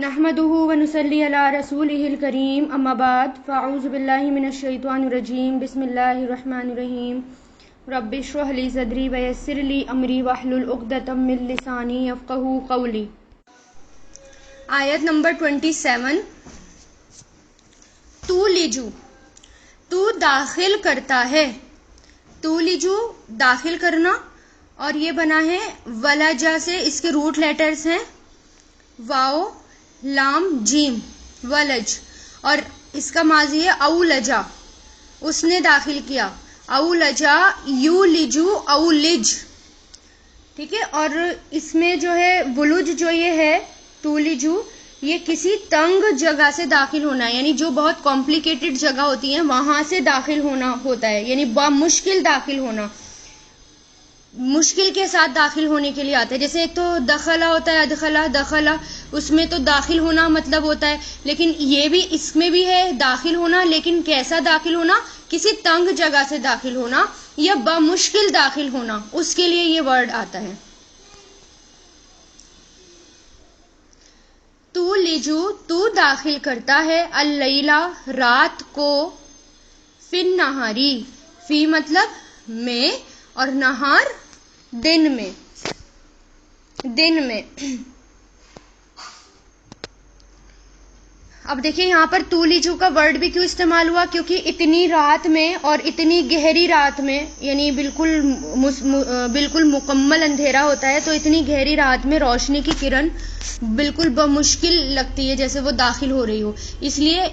نحمده ونصلي على رسوله الكريم اما بعد فاعوذ بالله من الشيطان الرجيم بسم الله الرحمن الرحيم رب اشرح لي صدري ويسر لي امري واحلل عقدة من لساني يفقهوا قولي۔ آیت نمبر 27۔ تولیجو، تو داخل کرتا ہے، تولیجو داخل کرنا، اور یہ بنا ہے ولجا سے، اس کے روٹ لیٹرز ہیں واو لام جیم، ولج، اور اس کا ماضی ہے اولجا، اس نے داخل کیا، اولجا یولجو اولج، ٹھیک ہے۔ اور اس میں جو ہے ولج جو یہ ہے تولیجو، یہ کسی تنگ جگہ سے داخل ہونا ہے، یعنی جو بہت کمپلیکیٹڈ جگہ ہوتی ہیں وہاں سے داخل ہونا ہوتا ہے، یعنی بمشکل داخل ہونا، مشکل کے ساتھ داخل ہونے کے لیے آتا ہے۔ جیسے ایک تو دخلا ہوتا ہے، ادخلا دخلا، اس میں تو داخل ہونا مطلب ہوتا ہے، لیکن یہ بھی اس میں بھی ہے داخل ہونا، لیکن کیسا داخل ہونا؟ کسی تنگ جگہ سے داخل ہونا یا بمشکل داخل ہونا، اس کے لیے یہ ورڈ آتا ہے۔ تو لیجو، تو داخل کرتا ہے، اللیلہ رات کو، فی النہاری، فی مطلب میں، اور نہار دن میں، دن میں۔ اب دیکھیں یہاں پر تولیجو کا ورڈ بھی کیوں استعمال ہوا؟ کیونکہ اتنی رات میں اور اتنی گہری رات میں، یعنی بالکل مکمل اندھیرا ہوتا ہے، تو اتنی گہری رات میں روشنی کی کرن بالکل بمشکل لگتی ہے، جیسے وہ داخل ہو رہی ہو، اس لیے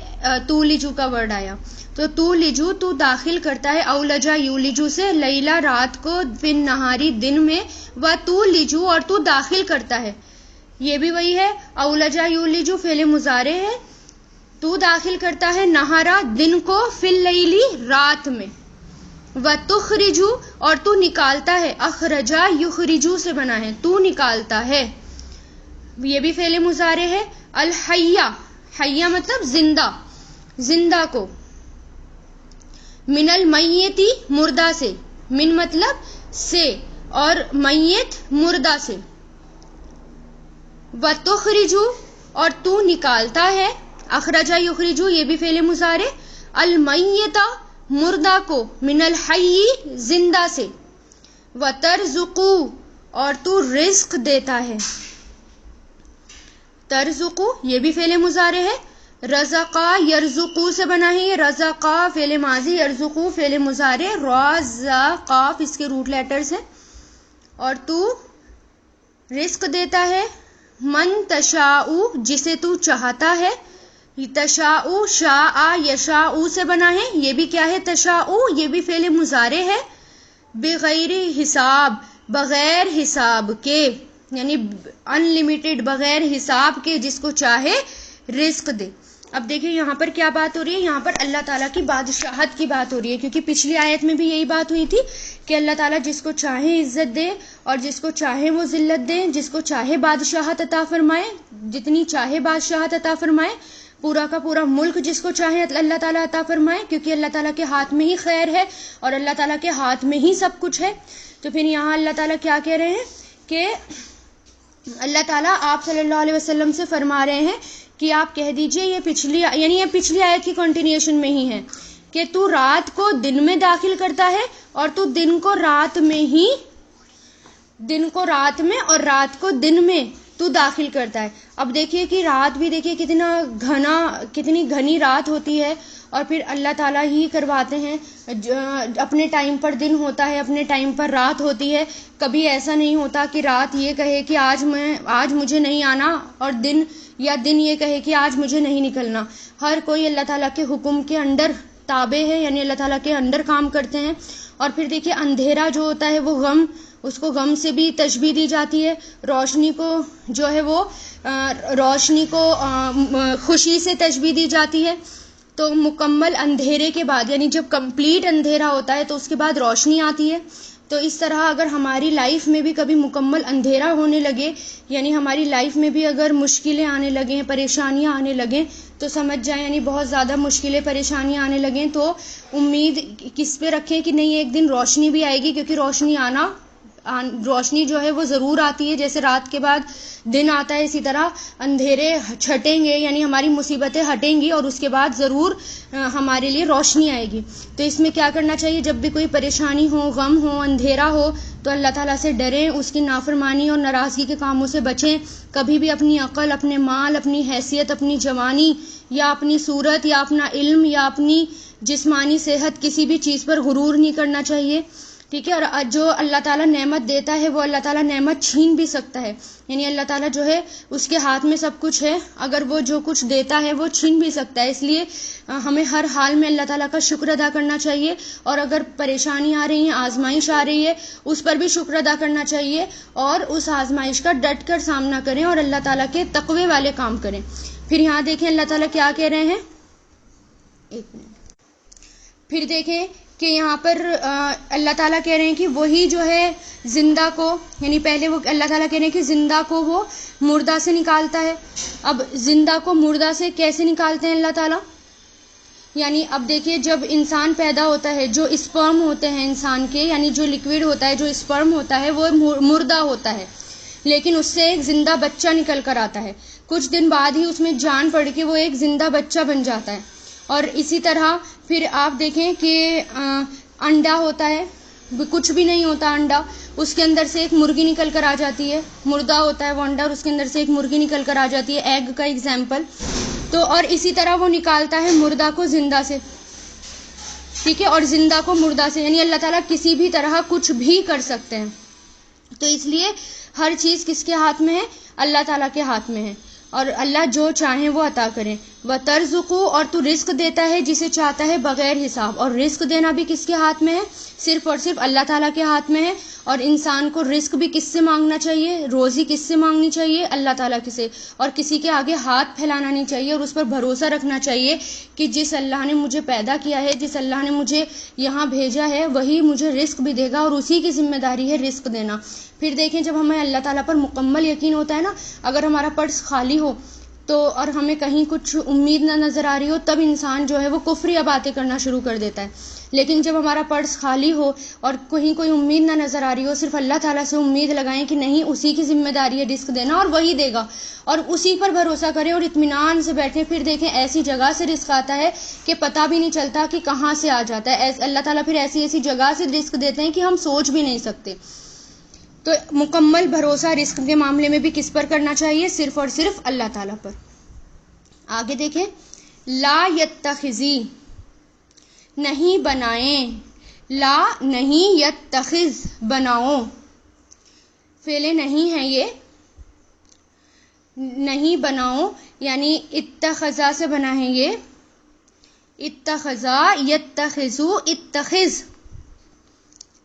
تولیجو کا ورڈ آیا۔ تو تولیجو، تو داخل کرتا ہے، اولجا یولیجو سے، لیلا رات کو، فن نہاری دن میں، و تولیجو، اور تو داخل کرتا ہے، یہ بھی وہی ہے، اولجا یولیجو فعل مضارع ہے، تو داخل کرتا ہے نہارا دن کو، فی اللیلی رات میں، و تخرجو، اور تو نکالتا ہے، اخرجا یخرجو سے بنا ہے، تو نکالتا ہے، یہ بھی فعل مضارع ہے، الحیہ، حیہ مطلب زندہ، زندہ کو، من المیتی مردہ سے، من مطلب سے، اور میت مردہ سے، و تخرجو، اور تو نکالتا ہے، اخرجا یخرجو یہ بھی فعل مضارع، المیت مردہ کو، من الحی زندہ سے، و ترزقو، اور تو رزق دیتا ہے، ترزقو یہ بھی فعل مضارع ہے، رزقا یرزقو سے بنا ہے، یہ رزقا فعل ماضی، یرزقو فعل مضارع، را زا قاف اس کے روٹ لیٹرز ہیں، اور تو رزق دیتا ہے، من تشاء جسے تو چاہتا ہے، تشاء شاء یشاء سے بنا ہے، یہ بھی کیا ہے تشاء، یہ بھی فعل مضارع ہے، بغیر حساب، بغیر حساب کے، یعنی ان لمیٹڈ، بغیر حساب کے، جس کو چاہے رزق دے۔ اب دیکھیں یہاں پر کیا بات ہو رہی ہے، یہاں پر اللہ تعالیٰ کی بادشاہت کی بات ہو رہی ہے، کیونکہ پچھلی آیت میں بھی یہی بات ہوئی تھی کہ اللہ تعالیٰ جس کو چاہے عزت دے اور جس کو چاہے وہ ذلت دے، جس کو چاہے بادشاہت عطا فرمائے، جتنی چاہے بادشاہت عطا فرمائے، پورا کا پورا ملک جس کو چاہے اللہ تعالیٰ عطا فرمائے، کیونکہ اللہ تعالیٰ کے ہاتھ میں ہی خیر ہے اور اللہ تعالیٰ کے ہاتھ میں ہی سب کچھ ہے۔ تو پھر یہاں اللہ تعالیٰ کیا کہہ رہے ہیں کہ اللہ تعالیٰ آپ صلی اللہ علیہ وسلم سے فرما رہے ہیں کہ آپ کہہ دیجئے، یہ پچھلی آیت کی کنٹینیوشن میں ہی ہے، کہ تو رات کو دن میں داخل کرتا ہے، اور تو دن کو رات میں ہی، دن کو رات میں اور رات کو دن میں تو داخل کرتا ہے۔ اب دیکھیے کہ رات بھی دیکھیے کتنی گھنی رات ہوتی ہے، اور پھر اللہ تعالیٰ ہی کرواتے ہیں، اپنے ٹائم پر دن ہوتا ہے، اپنے ٹائم پر رات ہوتی ہے، کبھی ایسا نہیں ہوتا کہ رات یہ کہے کہ آج مجھے نہیں آنا، اور دن یہ کہے کہ آج مجھے نہیں نکلنا۔ ہر کوئی اللہ تعالیٰ کے حکم کے انڈر تابع ہے، یعنی اللہ تعالیٰ کے انڈر کام کرتے ہیں۔ اور پھر دیکھیے اندھیرا جو ہوتا ہے وہ غم، اس کو غم سے بھی تشبیہ دی جاتی ہے، روشنی کو جو ہے وہ روشنی کو خوشی سے تشبیہ دی جاتی ہے۔ تو مکمل اندھیرے کے بعد، یعنی جب کمپلیٹ اندھیرا ہوتا ہے تو اس کے بعد روشنی آتی ہے۔ تو اس طرح اگر ہماری لائف میں بھی کبھی مکمل اندھیرا ہونے لگے، یعنی ہماری لائف میں بھی اگر مشکلیں آنے لگیں، پریشانیاں آنے لگیں، تو سمجھ جائیں یعنی بہت زیادہ مشکلیں پریشانیاں آنے لگیں، تو امید کس پہ رکھیں کہ نہیں ایک دن روشنی بھی آئے گی، کیونکہ روشنی آنا روشنی جو ہے وہ ضرور آتی ہے، جیسے رات کے بعد دن آتا ہے اسی طرح اندھیرے چھٹیں گے، یعنی ہماری مصیبتیں ہٹیں گی اور اس کے بعد ضرور ہمارے لیے روشنی آئے گی. تو اس میں کیا کرنا چاہیے، جب بھی کوئی پریشانی ہو، غم ہو، اندھیرا ہو تو اللہ تعالیٰ سے ڈریں، اس کی نافرمانی اور ناراضگی کے کاموں سے بچیں. کبھی بھی اپنی عقل، اپنے مال، اپنی حیثیت، اپنی جوانی یا اپنی صورت یا اپنا علم یا اپنی جسمانی صحت، کسی بھی چیز پر غرور نہیں کرنا چاہیے. ٹھیک ہے، اور جو اللہ تعالیٰ نعمت دیتا ہے وہ اللہ تعالیٰ نعمت چھین بھی سکتا ہے، یعنی اللہ تعالیٰ جو ہے اس کے ہاتھ میں سب کچھ ہے، اگر وہ جو کچھ دیتا ہے وہ چھین بھی سکتا ہے. اس لیے ہمیں ہر حال میں اللہ تعالیٰ کا شکر ادا کرنا چاہیے، اور اگر پریشانی آ رہی ہے، آزمائش آ رہی ہے، اس پر بھی شکر ادا کرنا چاہیے، اور اس آزمائش کا ڈٹ کر سامنا کریں اور اللہ تعالیٰ کے تقوی والے کام کریں. پھر یہاں دیکھیں اللہ تعالیٰ کیا کہہ رہے ہیں، ایک منٹ. پھر دیکھیں کہ یہاں پر اللہ تعالیٰ کہہ رہے ہیں کہ وہی جو ہے زندہ کو، یعنی پہلے وہ اللہ تعالیٰ کہہ رہے ہیں کہ زندہ کو وہ مردہ سے نکالتا ہے. اب زندہ کو مردہ سے کیسے نکالتے ہیں اللہ تعالیٰ، یعنی اب دیکھیے جب انسان پیدا ہوتا ہے، جو اسپرم ہوتے ہیں انسان کے، یعنی جو لیکوڈ ہوتا ہے، جو اسپرم ہوتا ہے وہ مردہ ہوتا ہے، لیکن اس سے ایک زندہ بچہ نکل کر آتا ہے. کچھ دن بعد ہی اس میں جان پڑ کے وہ ایک زندہ بچہ بن جاتا ہے. اور اسی طرح پھر آپ دیکھیں کہ انڈا ہوتا ہے، کچھ بھی نہیں ہوتا انڈا، اس کے اندر سے ایک مرغی نکل کر آ جاتی ہے، مردہ ہوتا ہے وہ انڈا اور اس کے اندر سے ایک مرغی نکل کر آ جاتی ہے، ایگ کا ایگزامپل. تو اور اسی طرح وہ نکالتا ہے مردہ کو زندہ سے. ٹھیک ہے، اور زندہ کو مردہ سے، یعنی اللہ تعالیٰ کسی بھی طرح کچھ بھی کر سکتے ہیں. تو اس لیے ہر چیز کس کے ہاتھ میں ہے، اللہ تعالیٰ کے ہاتھ میں ہے، اور اللہ جو چاہیں وہ عطا کریں. وَتَرْزُقُ، اور تو رزق دیتا ہے جسے چاہتا ہے بغیر حساب، اور رزق دینا بھی کس کے ہاتھ میں ہے، صرف اور صرف اللہ تعالیٰ کے ہاتھ میں ہے. اور انسان کو رزق بھی کس سے مانگنا چاہیے، روزی کس سے مانگنی چاہیے، اللہ تعالیٰ کی سے، اور کسی کے آگے ہاتھ پھیلانا نہیں چاہیے، اور اس پر بھروسہ رکھنا چاہیے کہ جس اللہ نے مجھے پیدا کیا ہے، جس اللہ نے مجھے یہاں بھیجا ہے، وہی مجھے رزق بھی دے گا، اور اسی کی ذمہ داری ہے رزق دینا. پھر دیکھیں جب ہمیں اللہ تعالیٰ پر مکمل یقین ہوتا ہے نا، اگر ہمارا پرس خالی ہو تو اور ہمیں کہیں کچھ امید نہ نظر آ رہی ہو، تب انسان جو ہے وہ کفریہ باتیں کرنا شروع کر دیتا ہے. لیکن جب ہمارا پرس خالی ہو اور کہیں کوئی امید نہ نظر آ رہی ہو، صرف اللہ تعالیٰ سے امید لگائیں کہ نہیں، اسی کی ذمہ داری ہے رزق دینا اور وہی دے گا، اور اسی پر بھروسہ کریں اور اطمینان سے بیٹھیں. پھر دیکھیں ایسی جگہ سے رزق آتا ہے کہ پتہ بھی نہیں چلتا کہ کہاں سے آ جاتا ہے. اللہ تعالیٰ پھر ایسی ایسی جگہ سے رزق دیتے ہیں کہ ہم سوچ بھی نہیں سکتے. تو مکمل بھروسہ رزق کے معاملے میں بھی کس پر کرنا چاہیے، صرف اور صرف اللہ تعالیٰ پر. آگے دیکھیں، لا یتخذی، نہیں بنائیں، لا نہیں، یتخذ بناؤ، فعل نہیں ہے یہ، نہیں بناؤ یعنی اتخذا سے بنا ہے یہ، اتخذا، یتخذو، اتخذ.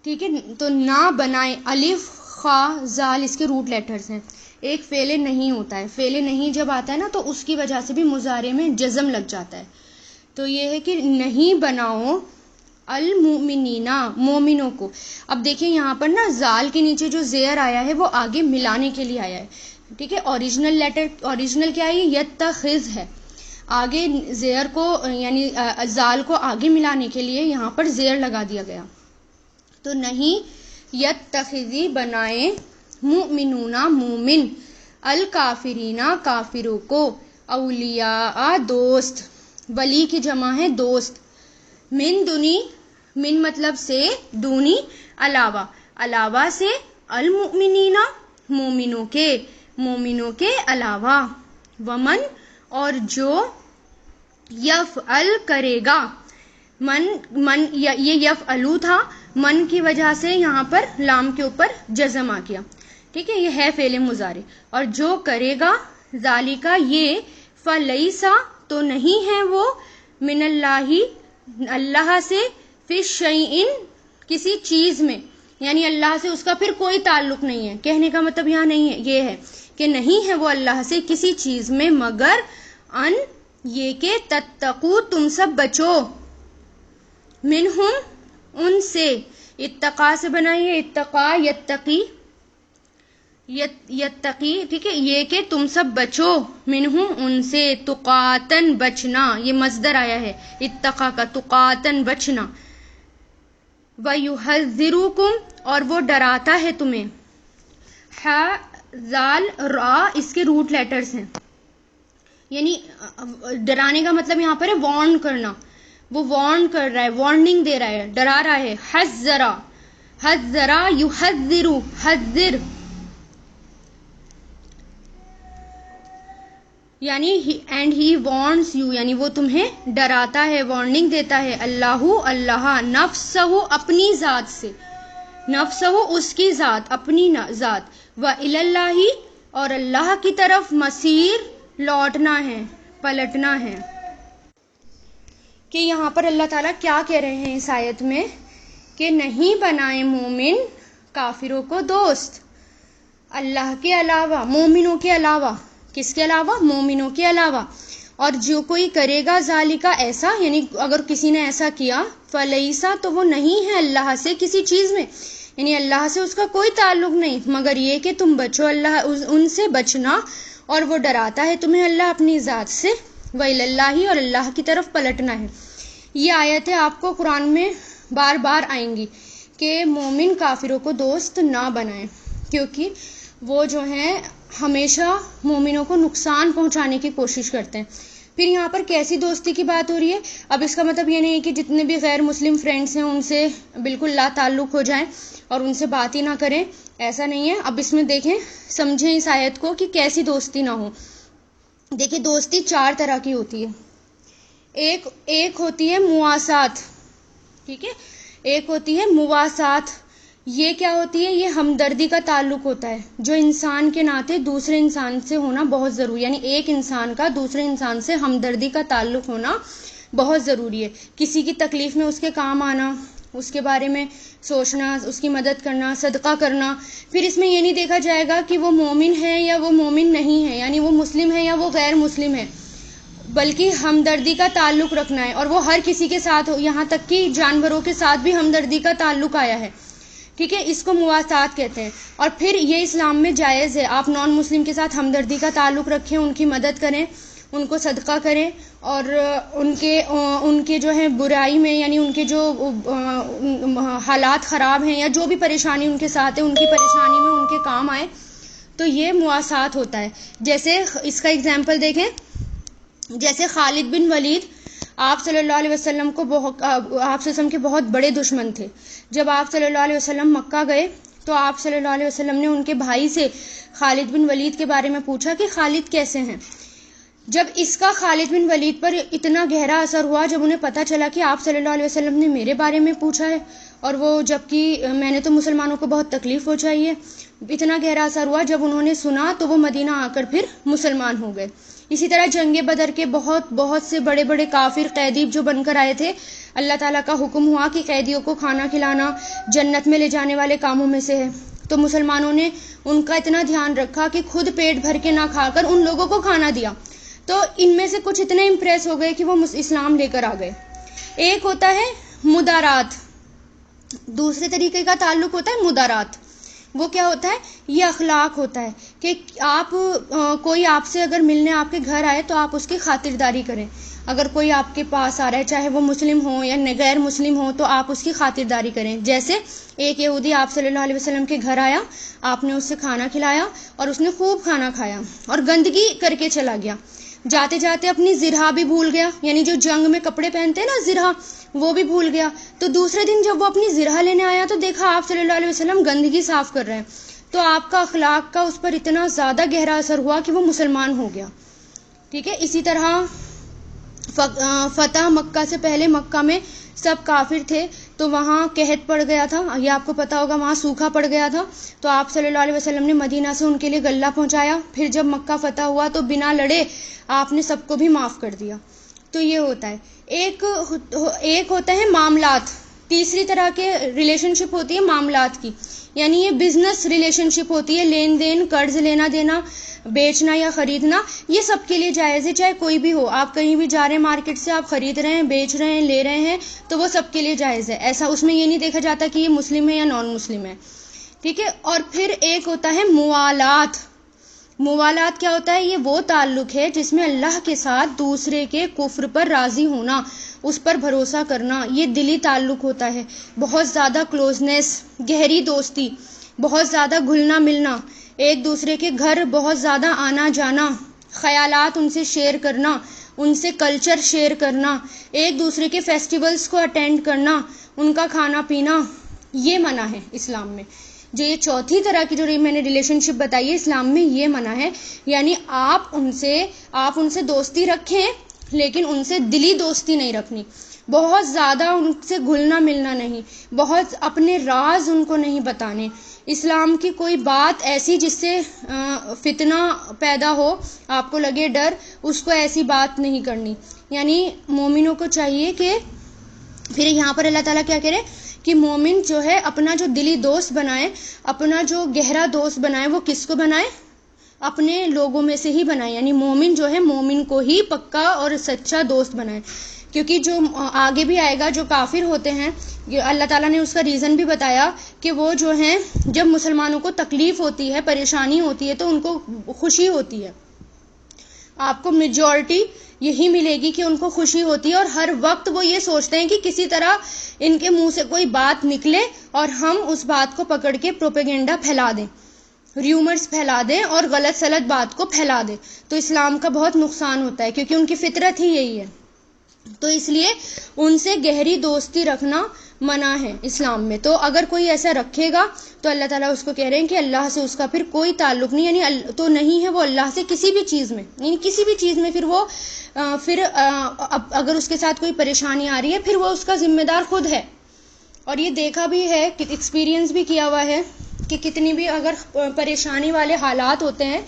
ٹھیک ہے، تو نہ بنائیں، الف خا زال اس کے روٹ لیٹرز ہیں. ایک فعل نہیں ہوتا ہے، فعل نہیں جب آتا ہے نا تو اس کی وجہ سے بھی مضارع میں جزم لگ جاتا ہے. تو یہ ہے کہ نہیں بناؤ المؤمنین، مومنوں کو. اب دیکھیں یہاں پر نا زال کے نیچے جو زیر آیا ہے وہ آگے ملانے کے لیے آیا ہے. ٹھیک ہے، اوریجنل لیٹر، اوریجنل کیا ہے، یتخذ ہے، آگے زیر کو یعنی زال کو آگے ملانے کے لیے یہاں پر زیر لگا دیا گیا. تو نہیں، یتخذی بنائیں، مؤمنون مومن، الکافرین کافروں کو، اولیاء دوست، ولی کی جمع ہے دوست، من دونی، من مطلب سے، دونی علاوہ، علاوہ سے، المؤمنین مومنوں کے، مومنوں کے علاوہ، ومن اور جو، یفعل کرے گا، من یہ یفعلو تھا، من کی وجہ سے یہاں پر لام کے اوپر جزم آ گیا. ٹھیک ہے، یہ ہے فعل مضارع. اور جو کرے گا، ذالکا یہ، فلیسا تو نہیں ہے وہ، من اللہ اللہ سے، فی شیئن کسی چیز میں، یعنی اللہ سے اس کا پھر کوئی تعلق نہیں ہے. کہنے کا مطلب یہاں نہیں ہے، یہ ہے کہ نہیں ہے وہ اللہ سے کسی چیز میں، مگر ان یہ کہ تتقو تم سب بچو، منہم ان سے، اتقا سے بنائیے، اتقا یتقی، یتقی. ٹھیک ہے، یہ کہ تم سب بچو، منہم ان سے، تقاتن بچنا، یہ مصدر آیا ہے اتقا کا، تقاتن بچنا. وَيُحَذِّرُكُمْ اور وہ ڈراتا ہے تمہیں. زال را اس کے روٹ لیٹرز ہیں، یعنی ڈرانے کا مطلب یہاں پر ہے وارن کرنا. وہ وارن کر رہا ہے، وارننگ دے رہا ہے، ڈرا رہا ہے. حذرا، حذرا یحذر، حذر یعنی اینڈ ہی وارنس یو، یعنی وہ تمہیں ڈراتا ہے، وارننگ دیتا ہے. اللہ، اللہ، نفسہ اپنی ذات سے، نفسہ اس کی ذات، اپنی ذات. وَإِلَى اللَّهِ اور اللہ کی طرف، مسیر لوٹنا ہے، پلٹنا ہے. کہ یہاں پر اللہ تعالیٰ کیا کہہ رہے ہیں اس آیت میں کہ نہیں بنائیں مومن کافروں کو دوست اللہ کے علاوہ، مومنوں کے علاوہ. کس کے علاوہ؟ مومنوں کے علاوہ. اور جو کوئی کرے گا ذالکا ایسا، یعنی اگر کسی نے ایسا کیا، فلیسا تو وہ نہیں ہے اللہ سے کسی چیز میں، یعنی اللہ سے اس کا کوئی تعلق نہیں، مگر یہ کہ تم بچو اللہ ان سے بچنا. اور وہ ڈراتا ہے تمہیں اللہ اپنی ذات سے. وَإِلَى اللَّهِ اور اللہ کی طرف پلٹنا ہے. یہ آیتیں آپ کو قرآن میں بار بار آئیں گی کہ مومن کافروں کو دوست نہ بنائیں، کیونکہ وہ جو ہیں ہمیشہ مومنوں کو نقصان پہنچانے کی کوشش کرتے ہیں. پھر یہاں پر کیسی دوستی کی بات ہو رہی ہے؟ اب اس کا مطلب یہ نہیں ہے کہ جتنے بھی غیر مسلم فرینڈس ہیں ان سے بالکل لا تعلق ہو جائیں اور ان سے بات ہی نہ کریں، ایسا نہیں ہے. اب اس میں دیکھیں، سمجھیں اس آیت کو کہ کیسی دوستی نہ ہو. دیکھیں دوستی 4 طرح کی ہوتی ہے. ایک ہوتی ہے مواسات، ٹھیک ہے، ایک ہوتی ہے مواسات. یہ کیا ہوتی ہے؟ یہ ہمدردی کا تعلق ہوتا ہے جو انسان کے ناطے دوسرے انسان سے ہونا بہت ضروری، یعنی ایک انسان کا دوسرے انسان سے ہمدردی کا تعلق ہونا بہت ضروری ہے. کسی کی تکلیف میں اس کے کام آنا، اس کے بارے میں سوچنا، اس کی مدد کرنا، صدقہ کرنا. پھر اس میں یہ نہیں دیکھا جائے گا کہ وہ مومن ہے یا وہ مومن نہیں ہے، یعنی وہ مسلم ہے یا وہ غیر مسلم ہے، بلکہ ہمدردی کا تعلق رکھنا ہے. اور وہ ہر کسی کے ساتھ ہو، یہاں تک کہ جانوروں کے ساتھ بھی ہمدردی کا تعلق آیا ہے، ٹھیک ہے. اس کو مواسات کہتے ہیں. اور پھر یہ اسلام میں جائز ہے، آپ نان مسلم کے ساتھ ہمدردی کا تعلق رکھیں، ان کی مدد کریں، ان کو صدقہ کریں، اور ان کے جو ہے برائی میں، یعنی ان کے جو حالات خراب ہیں یا جو بھی پریشانی ان کے ساتھ ہے، ان کی پریشانی میں ان کے کام آئے، تو یہ مواسات ہوتا ہے. جیسے اس کا اگزامپل دیکھیں، جیسے خالد بن ولید آپ صلی اللہ علیہ وسلم کو آپ وسلم کے بہت بڑے دشمن تھے. جب آپ صلی اللہ علیہ وسلم مکہ گئے تو آپ صلی اللہ علیہ وسلم نے ان کے بھائی سے خالد بن ولید کے بارے میں پوچھا کہ خالد کیسے ہیں. جب اس کا خالد بن ولید پر اتنا گہرا اثر ہوا جب انہیں پتہ چلا کہ آپ صلی اللہ علیہ وسلم نے میرے بارے میں پوچھا ہے، اور وہ جبکہ میں نے تو مسلمانوں کو بہت تکلیف پہنچائی ہے، اتنا گہرا اثر ہوا. جب انہوں نے سنا تو وہ مدینہ آ کر پھر مسلمان ہو گئے. اسی طرح جنگ بدر کے بہت سے بڑے بڑے کافر قیدی جو بن کر آئے تھے، اللہ تعالیٰ کا حکم ہوا کہ قیدیوں کو کھانا کھلانا جنت میں لے جانے والے کاموں میں سے ہے. تو مسلمانوں نے ان کا اتنا دھیان رکھا کہ خود پیٹ بھر کے نہ کھا کر ان لوگوں کو کھانا دیا. تو ان میں سے کچھ اتنے امپریس ہو گئے کہ وہ اسلام لے کر آ گئے. ایک ہوتا ہے مدارات، دوسرے طریقے کا تعلق ہوتا ہے مدارات. وہ کیا ہوتا ہے؟ یہ اخلاق ہوتا ہے کہ آپ کوئی آپ سے اگر ملنے آپ کے گھر آئے تو آپ اس کی خاطرداری کریں. اگر کوئی آپ کے پاس آ رہا ہے، چاہے وہ مسلم ہو یا غیر مسلم ہو، تو آپ اس کی خاطرداری کریں. جیسے ایک یہودی آپ صلی اللہ علیہ وسلم کے گھر آیا، آپ نے اس سے کھانا کھلایا اور اس نے خوب کھانا کھایا اور گندگی کر کے چلا گیا. جاتے جاتے اپنی زرہ بھی بھول گیا، یعنی جو جنگ میں کپڑے پہنتے ہیں نا زرہ، وہ بھی بھول گیا. تو دوسرے دن جب وہ اپنی زرہ لینے آیا تو دیکھا آپ صلی اللہ علیہ وسلم گندگی صاف کر رہے ہیں. تو آپ کا اخلاق کا اس پر اتنا زیادہ گہرا اثر ہوا کہ وہ مسلمان ہو گیا. ٹھیک ہے. اسی طرح فتح مکہ سے پہلے مکہ میں سب کافر تھے، تو وہاں قحط پڑ گیا تھا، یہ آپ کو پتا ہوگا، وہاں سوکھا پڑ گیا تھا. تو آپ صلی اللہ علیہ وسلم نے مدینہ سے ان کے لیے غلہ پہنچایا. پھر جب مکہ فتح ہوا تو بنا لڑے آپ نے سب کو بھی معاف کر دیا. تو یہ ہوتا ہے. ایک ہوتا ہے معاملات. تیسری طرح کے ریلیشن شپ ہوتی ہے معاملات کی، یعنی یہ بزنس ریلیشن شپ ہوتی ہے، لین دین، قرض لینا دینا، بیچنا یا خریدنا. یہ سب کے لیے جائز ہے، چاہے کوئی بھی ہو. آپ کہیں بھی جا رہے ہیں مارکیٹ سے، آپ خرید رہے ہیں، بیچ رہے ہیں، لے رہے ہیں، تو وہ سب کے لیے جائز ہے. ایسا اس میں یہ نہیں دیکھا جاتا کہ یہ مسلم ہے یا نان مسلم ہے. ٹھیک ہے. اور پھر ایک ہوتا ہے موالات. موالات کیا ہوتا ہے؟ یہ وہ تعلق ہے جس میں اللہ کے ساتھ دوسرے کے کفر پر راضی ہونا، اس پر بھروسہ کرنا، یہ دلی تعلق ہوتا ہے. بہت زیادہ کلوزنس، گہری دوستی، بہت زیادہ گھلنا ملنا، ایک دوسرے کے گھر بہت زیادہ آنا جانا، خیالات ان سے شیئر کرنا، ان سے کلچر شیئر کرنا، ایک دوسرے کے فیسٹیولز کو اٹینڈ کرنا، ان کا کھانا پینا، یہ منع ہے اسلام میں. جو یہ چوتھی طرح کی جو میں نے ریلیشن شپ بتائی ہے اسلام میں، یہ منع ہے. یعنی آپ ان سے دوستی رکھیں لیکن ان سے دلی دوستی نہیں رکھنی، بہت زیادہ ان سے گھلنا ملنا نہیں، بہت اپنے راز ان کو نہیں بتانے. اسلام کی کوئی بات ایسی جس سے فتنہ پیدا ہو، آپ کو لگے ڈر، اس کو ایسی بات نہیں کرنی. یعنی مومنوں کو چاہیے کہ پھر یہاں پر اللہ تعالیٰ کیا کہہ رہے کہ مومن جو ہے اپنا جو دلی دوست بنائے، اپنا جو گہرا دوست بنائے، وہ کس کو بنائے؟ اپنے لوگوں میں سے ہی بنائے. یعنی مومن جو ہے مومن کو ہی پکا اور سچا دوست بنائے. کیونکہ جو آگے بھی آئے گا، جو کافر ہوتے ہیں، اللہ تعالیٰ نے اس کا ریزن بھی بتایا کہ وہ جو ہیں جب مسلمانوں کو تکلیف ہوتی ہے، پریشانی ہوتی ہے، تو ان کو خوشی ہوتی ہے. آپ کو میجورٹی یہی ملے گی کہ ان کو خوشی ہوتی ہے، اور ہر وقت وہ یہ سوچتے ہیں کہ کسی طرح ان کے منہ سے کوئی بات نکلے اور ہم اس بات کو پکڑ کے پروپیگنڈا پھیلا دیں، ریومرز پھیلا دیں اور غلط سلط بات کو پھیلا دیں. تو اسلام کا بہت نقصان ہوتا ہے، کیونکہ ان کی فطرت ہی یہی ہے. تو اس لیے ان سے گہری دوستی رکھنا منع ہے اسلام میں. تو اگر کوئی ایسا رکھے گا تو اللہ تعالیٰ اس کو کہہ رہے ہیں کہ اللہ سے اس کا پھر کوئی تعلق نہیں، یعنی تو نہیں ہے وہ اللہ سے کسی بھی چیز میں، یعنی کسی بھی چیز میں. پھر وہ اگر اس کے ساتھ کوئی پریشانی آ رہی ہے، پھر وہ اس کا ذمہ دار خود ہے. اور یہ دیکھا بھی ہے، ایکسپیرینس بھی کیا ہوا ہے کہ کتنی بھی اگر پریشانی والے حالات ہوتے ہیں،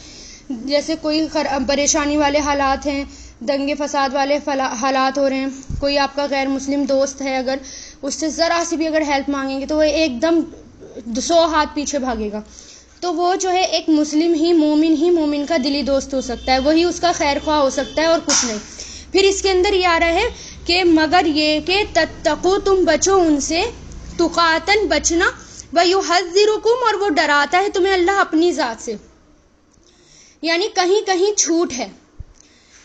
جیسے کوئی پریشانی والے حالات ہیں، دنگے فساد والے حالات ہو رہے ہیں، کوئی آپ کا غیر مسلم دوست ہے، اگر اس سے ذرا سی بھی اگر ہیلپ مانگیں گے تو وہ ایک دم 100 ہاتھ پیچھے بھاگے گا. تو وہ جو ہے ایک مسلم ہی مومن کا دلی دوست ہو سکتا ہے، وہی اس کا خیر خواہ ہو سکتا ہے، اور کچھ نہیں. پھر اس کے اندر یہ آ رہا ہے کہ مگر یہ کہ تتقو، تم بچو ان سے، تقاتن بچنا، وَيُحَذِّرُكُمْ، اور وہ ڈراتا ہے تمہیں اللہ اپنی ذات سے. یعنی کہیں کہیں چھوٹ ہے.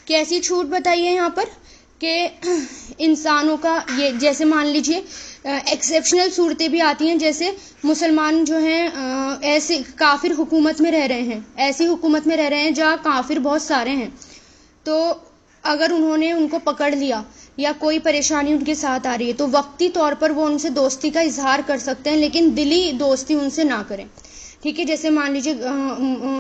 کیسی چھوٹ بتائیے یہاں پر کہ انسانوں کا یہ جیسے مان لیجئے ایکسیپشنل صورتیں بھی آتی ہیں، جیسے مسلمان جو ہیں ایسے کافر حکومت میں رہ رہے ہیں، ایسی حکومت میں رہ رہے ہیں جہاں کافر بہت سارے ہیں. تو اگر انہوں نے ان کو پکڑ لیا یا کوئی پریشانی ان کے ساتھ آ رہی ہے، تو وقتی طور پر وہ ان سے دوستی کا اظہار کر سکتے ہیں، لیکن دلی دوستی ان سے نہ کریں. ٹھیک ہے، جیسے مان لیجیے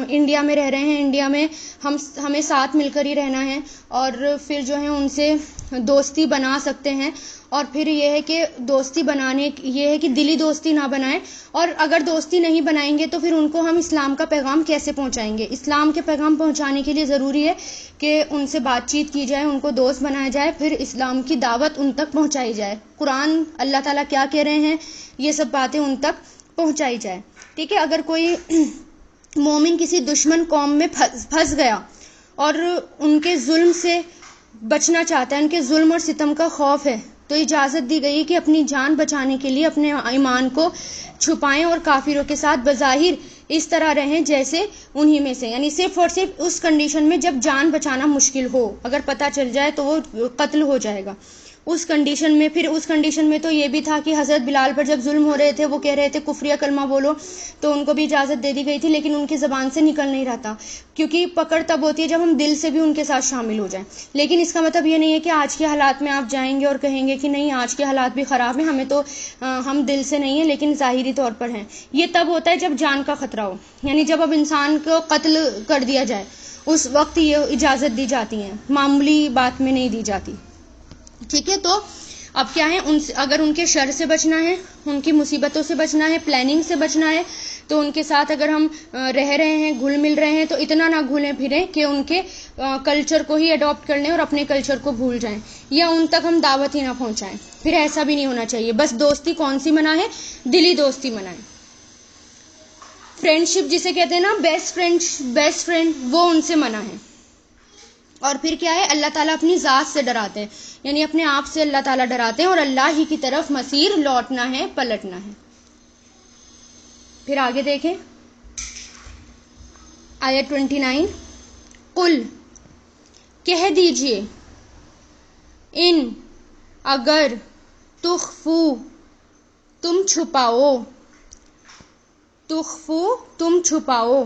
انڈیا میں رہ رہے ہیں، انڈیا میں ہمیں ساتھ مل کر ہی رہنا ہے، اور پھر جو ہے ان سے دوستی بنا سکتے ہیں. اور پھر یہ ہے کہ دوستی بنانے یہ ہے کہ دلی دوستی نہ بنائیں، اور اگر دوستی نہیں بنائیں گے تو پھر ان کو ہم اسلام کا پیغام کیسے پہنچائیں گے؟ اسلام کے پیغام پہنچانے کے لیے ضروری ہے کہ ان سے بات چیت کی جائے، ان کو دوست بنایا جائے، پھر اسلام کی دعوت ان تک پہنچائی جائے. قرآن اللہ تعالیٰ کیا کہہ رہے ہیں، یہ سب باتیں ان تک پہنچائی جائے. ٹھیک ہے، اگر کوئی مومن کسی دشمن قوم میں پھنس گیا اور ان کے ظلم سے بچنا چاہتا ہے، ان کے ظلم اور ستم کا خوف ہے، تو اجازت دی گئی کہ اپنی جان بچانے کے لیے اپنے ایمان کو چھپائیں اور کافروں کے ساتھ بظاہر اس طرح رہیں جیسے انہی میں سے. یعنی صرف اور صرف اس کنڈیشن میں جب جان بچانا مشکل ہو، اگر پتہ چل جائے تو وہ قتل ہو جائے گا. اس کنڈیشن میں پھر اس کنڈیشن میں تو یہ بھی تھا کہ حضرت بلال پر جب ظلم ہو رہے تھے، وہ کہہ رہے تھے کفریہ کلمہ بولو، تو ان کو بھی اجازت دے دی گئی تھی، لیکن ان کی زبان سے نکل نہیں رہا تھا، کیونکہ پکڑ تب ہوتی ہے جب ہم دل سے بھی ان کے ساتھ شامل ہو جائیں. لیکن اس کا مطلب یہ نہیں ہے کہ آج کے حالات میں آپ جائیں گے اور کہیں گے کہ نہیں آج کے حالات بھی خراب ہیں، ہمیں تو ہم دل سے نہیں ہیں لیکن ظاہری طور پر ہیں. یہ تب ہوتا ہے جب جان کا خطرہ ہو، یعنی جب اب انسان کو قتل کر دیا جائے، اس وقت یہ اجازت دی جاتی ہیں، معمولی بات میں نہیں دی جاتی. ٹھیک ہے، تو اب کیا ہے، اگر ان کے شر سے بچنا ہے، ان کی مصیبتوں سے بچنا ہے، پلاننگ سے بچنا ہے، تو ان کے ساتھ اگر ہم رہ رہے ہیں، گھل مل رہے ہیں، تو اتنا نہ گھولیں پھریں کہ ان کے کلچر کو ہی اڈاپٹ کر لیں اور اپنے کلچر کو بھول جائیں، یا ان تک ہم دعوت ہی نہ پہنچائیں. پھر ایسا بھی نہیں ہونا چاہیے. بس دوستی کون سی منع ہے؟ دلی دوستی منع ہے. فرینڈشپ جسے کہتے ہیں نا، بیسٹ فرینڈ، وہ ان سے منع ہے. اور پھر کیا ہے، اللہ تعالیٰ اپنی ذات سے ڈراتے ہیں، یعنی اپنے آپ سے اللہ تعالیٰ ڈراتے ہیں، اور اللہ ہی کی طرف مسیر لوٹنا ہے، پلٹنا ہے. پھر آگے دیکھیں، وَإِذَا قِيلَ لَهُمْ آمِنُوا كَمَا آمَنَ النَّاسُ قَالُوا أَنُؤْمِنُ كَمَا آمَنَ النَّاسُ. وَإِذَا قِيلَ لَهُمْ كُونُوا آیت 29 قل کہہ دیجئے ان اگر تخفو تم چھپاؤ تخفو تم چھپاؤ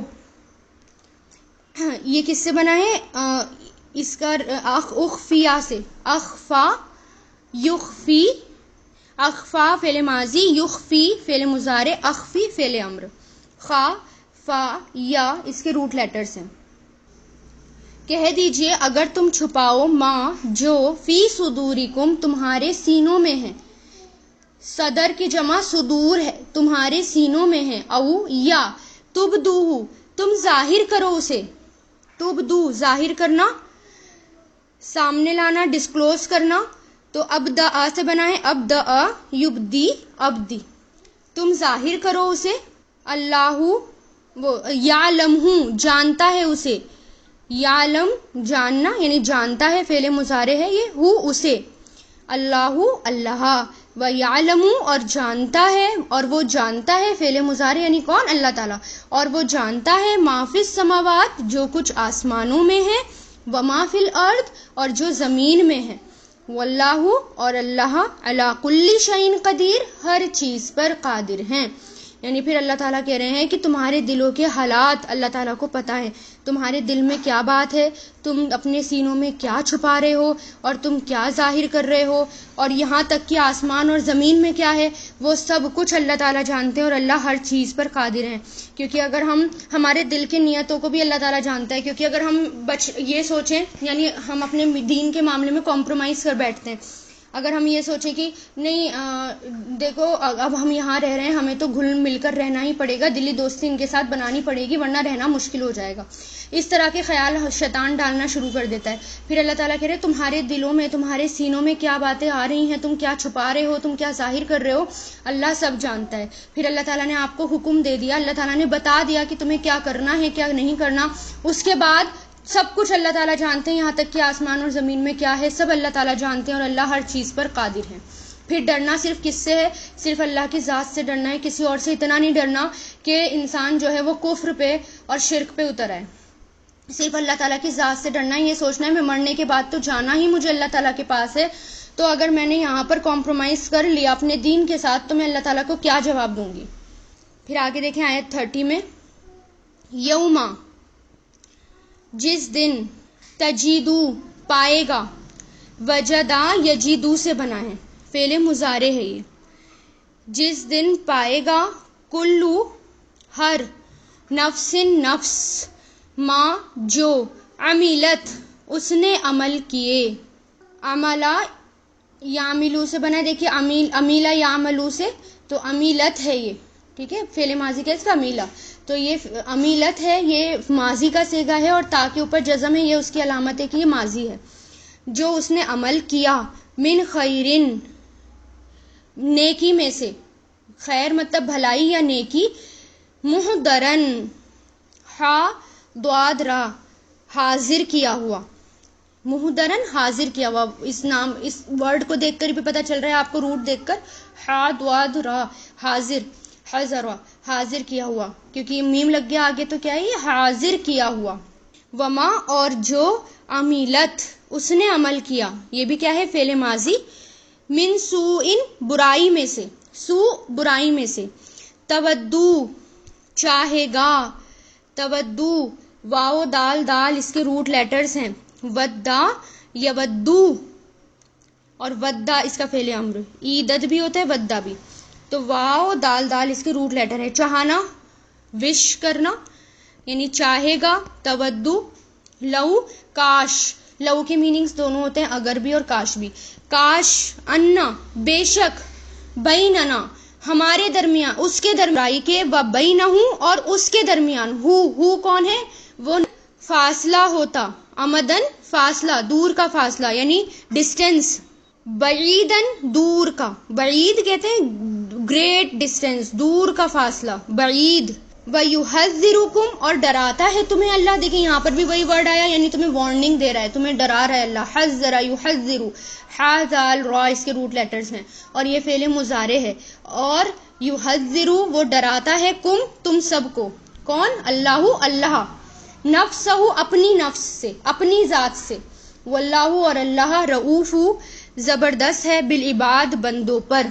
یہ کس سے بنا ہے اس کا اخفیا سے اخفا یخفی اخفا فعل ماضی یخفی فعل مضارع اخفی فعل امر خا فا یا اس کے روٹ لیٹرز ہیں کہہ دیجئے اگر تم چھپاؤ ما جو فی صدورکم تمہارے سینوں میں ہے صدر کی جمع صدور ہے تمہارے سینوں میں ہے او یا تبدوہ تم ظاہر کرو اسے تبدو ظاہر کرنا سامنے لانا ڈسکلوز کرنا تو ابدا سے بنا ہے ابدا یبدی ابدی تم ظاہر کرو اسے اللہ وہ یعلم جانتا ہے اسے یعلم جاننا یعنی جانتا ہے فعل مضارع ہے یہ ہو اسے اللہ اللہ و یعلم اور جانتا ہے اور وہ جانتا ہے فعل مضارع یعنی کون اللہ تعالیٰ اور وہ جانتا ہے ما فی السماوات جو کچھ آسمانوں میں ہے و ما فی الارض اور جو زمین میں ہے واللہ اور اللہ علی کل شیء قدیر ہر چیز پر قادر ہیں یعنی پھر اللہ تعالیٰ کہہ رہے ہیں کہ تمہارے دلوں کے حالات اللہ تعالیٰ کو پتہ ہے تمہارے دل میں کیا بات ہے تم اپنے سینوں میں کیا چھپا رہے ہو اور تم کیا ظاہر کر رہے ہو اور یہاں تک کہ آسمان اور زمین میں کیا ہے وہ سب کچھ اللہ تعالیٰ جانتے ہیں اور اللہ ہر چیز پر قادر ہیں کیونکہ اگر ہم ہمارے دل کے نیتوں کو بھی اللہ تعالیٰ جانتا ہے کیونکہ اگر ہم یہ سوچیں یعنی ہم اپنے دین کے معاملے میں کمپرومائز کر بیٹھتے ہیں اگر ہم یہ سوچیں کہ نہیں دیکھو اب ہم یہاں رہ رہے ہیں ہمیں تو گھل مل کر رہنا ہی پڑے گا دلی دوستی ان کے ساتھ بنانی پڑے گی ورنہ رہنا مشکل ہو جائے گا اس طرح کے خیال شیطان ڈالنا شروع کر دیتا ہے پھر اللہ تعالیٰ کہہ رہے تمہارے دلوں میں تمہارے سینوں میں کیا باتیں آ رہی ہیں تم کیا چھپا رہے ہو تم کیا ظاہر کر رہے ہو اللہ سب جانتا ہے پھر اللہ تعالیٰ نے آپ کو حکم دے دیا اللہ تعالیٰ نے بتا دیا کہ تمہیں کیا کرنا ہے کیا نہیں کرنا اس کے بعد سب کچھ اللہ تعالیٰ جانتے ہیں یہاں تک کہ آسمان اور زمین میں کیا ہے سب اللہ تعالیٰ جانتے ہیں اور اللہ ہر چیز پر قادر ہے پھر ڈرنا صرف کس سے ہے صرف اللہ کی ذات سے ڈرنا ہے کسی اور سے اتنا نہیں ڈرنا کہ انسان جو ہے وہ کفر پہ اور شرک پہ اتر آئے صرف اللہ تعالیٰ کی ذات سے ڈرنا ہے یہ سوچنا ہے میں مرنے کے بعد تو جانا ہی مجھے اللہ تعالیٰ کے پاس ہے تو اگر میں نے یہاں پر کمپرومائز کر لیا اپنے دین کے ساتھ تو میں اللہ تعالیٰ کو کیا جواب دوں گی پھر آگے دیکھیں آیت 30 میں یوما جس دن تجیدو پائے گا وجدا یجیدو سے بنا ہے فعل مضارع ہے یہ جس دن پائے گا کلو ہر نفس نفس ما جو عملت اس نے عمل کیے عملہ یعملو سے بنا ہے دیکھیے امیلہ یعملو سے تو امیلت ہے یہ ٹھیک ہے فعل ماضی کا اس کا امیلہ تو یہ امیلت ہے یہ ماضی کا صیغہ ہے اور تا کے اوپر جزم ہے یہ اس کی علامت ہے کہ یہ ماضی ہے جو اس نے عمل کیا من خیرن نیکی میں سے خیر مطلب بھلائی یا نیکی محضرن ہا ضاد را حاضر کیا ہوا محضرن حاضر کیا ہوا اس ورڈ کو دیکھ کر بھی پتہ چل رہا ہے آپ کو روٹ دیکھ کر ہا ضاد را حاضر حاضر کیا ہوا کیونکہ یہ میم لگ گیا آگے تو کیا ہے یہ حاضر کیا ہوا وما اور جو عمیلت اس نے عمل کیا یہ بھی کیا ہے فعل ماضی من سوء برائی میں سے سو برائی میں سے تودو چاہے گا تودو واو دال دال اس کے روٹ لیٹرز ہیں ودا یودو اور ودا اس کا فعل امر ایدد بھی ہوتا ہے ودا بھی تو واو دال دال اس کے روٹ لیٹر ہے چاہنا وش کرنا یعنی چاہے گا تودو لو کاش لو کے میننگز دونوں ہوتے ہیں اگر بھی اور کاش بھی کاش انا بے شک بیننا ہمارے درمیان اس کے درمیان کے و بینہو اور اس کے درمیان ہو کون ہے وہ فاصلہ ہوتا امدن فاصلہ دور کا فاصلہ یعنی ڈسٹینس بعیدن دور کا بعید کہتے ہیں گریٹ ڈسٹینس دور کا فاصلہ بعید وَيُحَذِّرُكُمْ اور ڈراتا ہے تمہیں اللہ دیکھیں یہاں پر بھی وہی ورڈ آیا یعنی تمہیں وارننگ دے رہا ہے تمہیں ڈرا رہا ہے اللہ حذر یحذر حاذال را اس کے روٹ لیٹرز ہیں اور یہ فعل مضارع ہے اور یحذر وہ ڈراتا ہے تم سب کو کون اللہ اللہ نفسہو اپنی نفس سے، اپنی ذات سے، واللہ اور اللہ رؤوف زبردست ہے بالعباد بندوں پر.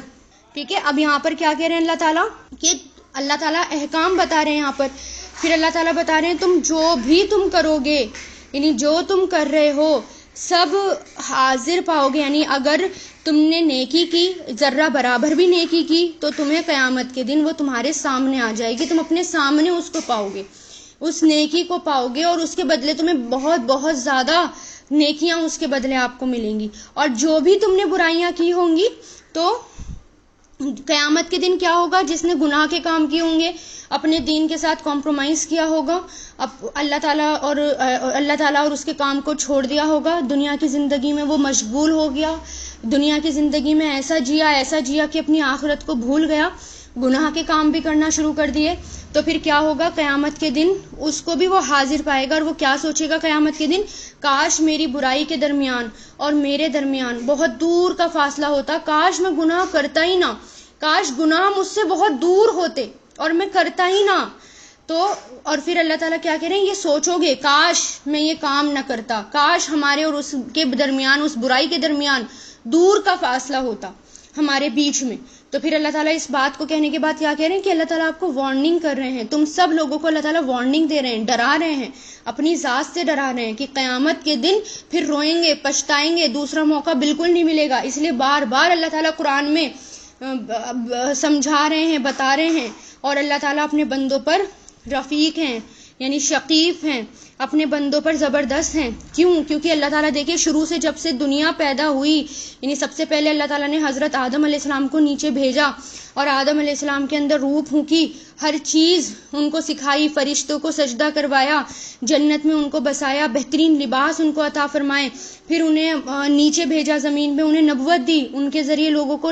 ٹھیک ہے. اب یہاں پر کیا کہہ رہے ہیں اللہ تعالیٰ کہ اللہ تعالیٰ احکام بتا رہے ہیں یہاں پر. پھر اللہ تعالیٰ بتا رہے ہیں تم جو بھی تم کرو گے، یعنی جو تم کر رہے ہو سب حاضر پاؤ گے. یعنی اگر تم نے نیکی کی، ذرہ برابر بھی نیکی کی، تو تمہیں قیامت کے دن وہ تمہارے سامنے آ جائے گی، تم اپنے سامنے اس کو پاؤ گے، اس نیکی کو پاؤ گے، اور اس کے بدلے تمہیں بہت بہت زیادہ نیکیاں اس کے بدلے آپ کو ملیں گی. اور جو بھی تم نے برائیاں کی ہوں گی تو قیامت کے دن کیا ہوگا، جس نے گناہ کے کام کیے ہوں گے، اپنے دین کے ساتھ کمپرومائز کیا ہوگا، اب اللہ تعالیٰ اور اس کے کام کو چھوڑ دیا ہوگا، دنیا کی زندگی میں وہ مشغول ہو گیا، دنیا کی زندگی میں ایسا جیا کہ اپنی آخرت کو بھول گیا، گناہ کے کام بھی کرنا شروع کر دیے، تو پھر کیا ہوگا قیامت کے دن اس کو بھی وہ حاضر پائے گا. اور وہ کیا سوچے گا قیامت کے دن، کاش میری برائی کے درمیان اور میرے درمیان بہت دور کا فاصلہ ہوتا، کاش میں گناہ کرتا ہی نہ، کاش گناہ مجھ سے بہت دور ہوتے اور میں کرتا ہی نہ. تو اور پھر اللہ تعالیٰ کیا کہہ رہے ہیں، یہ سوچو گے کاش میں یہ کام نہ کرتا، کاش ہمارے اور اس کے درمیان، اس برائی کے درمیان دور کا فاصلہ ہوتا ہمارے بیچ میں. تو پھر اللہ تعالیٰ اس بات کو کہنے کے بعد کیا کہہ رہے ہیں کہ اللہ تعالیٰ آپ کو وارننگ کر رہے ہیں، تم سب لوگوں کو اللہ تعالیٰ وارننگ دے رہے ہیں، ڈرا رہے ہیں، اپنی ذات سے ڈرا رہے ہیں کہ قیامت کے دن پھر روئیں گے، پچھتائیں گے، دوسرا موقع بالکل نہیں ملے گا. اس لیے بار بار اللہ تعالیٰ قرآن میں سمجھا رہے ہیں، بتا رہے ہیں. اور اللہ تعالیٰ اپنے بندوں پر رفیق ہیں، یعنی شقیق ہیں، اپنے بندوں پر زبردست ہیں. کیوں؟ کیونکہ اللہ تعالیٰ دیکھیں شروع سے جب سے دنیا پیدا ہوئی، یعنی سب سے پہلے اللہ تعالیٰ نے حضرت آدم علیہ السلام کو نیچے بھیجا اور آدم علیہ السلام کے اندر روح پھونکی، ہر چیز ان کو سکھائی، فرشتوں کو سجدہ کروایا، جنت میں ان کو بسایا، بہترین لباس ان کو عطا فرمائے، پھر انہیں نیچے بھیجا زمین پہ، انہیں نبوت دی، ان کے ذریعے لوگوں کو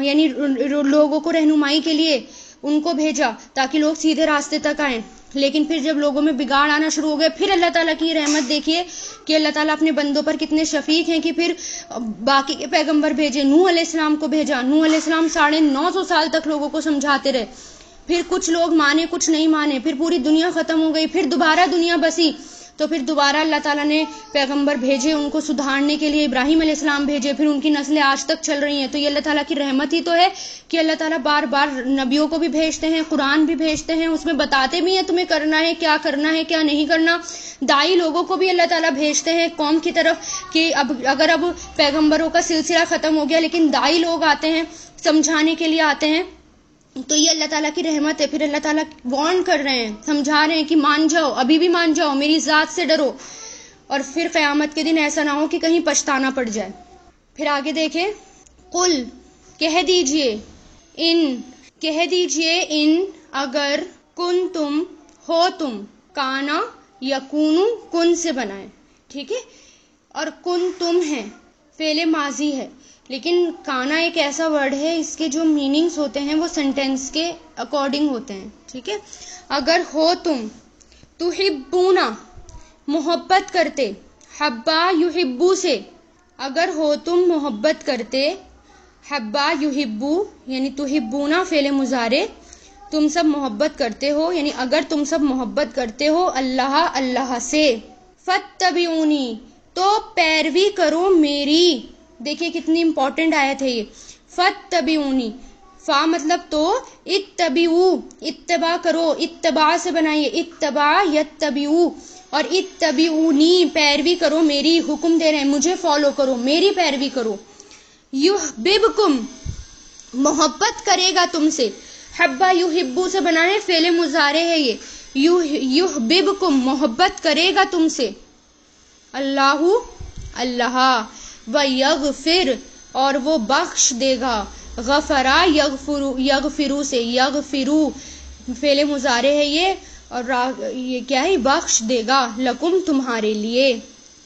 یعنی لوگوں کو رہنمائی کے لیے ان کو بھیجا تاکہ لوگ سیدھے راستے تک آئیں. لیکن پھر جب لوگوں میں بگاڑ آنا شروع ہو گئے، پھر اللہ تعالیٰ کی رحمت دیکھیے کہ اللہ تعالیٰ اپنے بندوں پر کتنے شفیق ہیں کہ پھر باقی کے پیغمبر بھیجے، نوح علیہ السلام کو بھیجا. نوح علیہ السلام 950 سال تک لوگوں کو سمجھاتے رہے، پھر کچھ لوگ مانے کچھ نہیں مانے، پھر پوری دنیا ختم ہو گئی، پھر دوبارہ دنیا بسی، تو پھر دوبارہ اللہ تعالیٰ نے پیغمبر بھیجے ان کو سدھارنے کے لیے، ابراہیم علیہ السلام بھیجے، پھر ان کی نسلیں آج تک چل رہی ہیں. تو یہ اللہ تعالیٰ کی رحمت ہی تو ہے کہ اللہ تعالیٰ بار بار نبیوں کو بھی بھیجتے ہیں، قرآن بھی بھیجتے ہیں، اس میں بتاتے بھی ہیں تمہیں کرنا ہے کیا نہیں کرنا. دائی لوگوں کو بھی اللہ تعالیٰ بھیجتے ہیں قوم کی طرف کہ اگر پیغمبروں کا سلسلہ ختم ہو گیا لیکن دائی لوگ آتے ہیں، سمجھانے کے لیے آتے ہیں، تو یہ اللہ تعالیٰ کی رحمت ہے. پھر اللہ تعالیٰ وارن کر رہے ہیں، سمجھا رہے ہیں کہ مان جاؤ، ابھی بھی مان جاؤ، میری ذات سے ڈرو، اور پھر قیامت کے دن ایسا نہ ہو کہ کہیں پچھتانا پڑ جائے. پھر آگے دیکھیں، قل کہہ دیجئے ان اگر کن تم ہو تم، کانا یکونو کن سے بنائیں، ٹھیک ہے، اور کن تم ہے فعل ماضی ہے، لیکن کانا ایک ایسا ورڈ ہے اس کے جو میننگز ہوتے ہیں وہ سینٹینس کے اکارڈنگ ہوتے ہیں، ٹھیک ہے. اگر ہو تم تحبونا محبت کرتے، حبا یحبو سے، اگر ہو تم محبت کرتے، حبا یحبو یعنی تحبونا فعل مضارع، تم سب محبت کرتے ہو، یعنی اگر تم سب محبت کرتے ہو اللہ سے، فاتبعونی تو پیروی کرو میری. دیکھیے کتنی امپورٹنٹ آیت ہے یہ، فاتبعونی، فا مطلب تو، اتبعو اتباع کرو، اتباع سے بنائیے، اتباع یتبعو، اور اتبعونی پیروی کرو میری، حکم دے رہے ہیں مجھے فالو کرو، میری پیروی کرو. یحببکم محبت کرے گا تم سے، حبا یحبو سے بنائے، فعل مضارع ہے یہ، یحببکم محبت کرے گا تم سے، اللہ ویغفر اور وہ بخش دے گا، غفرا یغفرو سے، یغفرو فعل مضارع ہے یہ، اور یہ کیا ہے، بخش دے گا، لکم تمہارے لیے،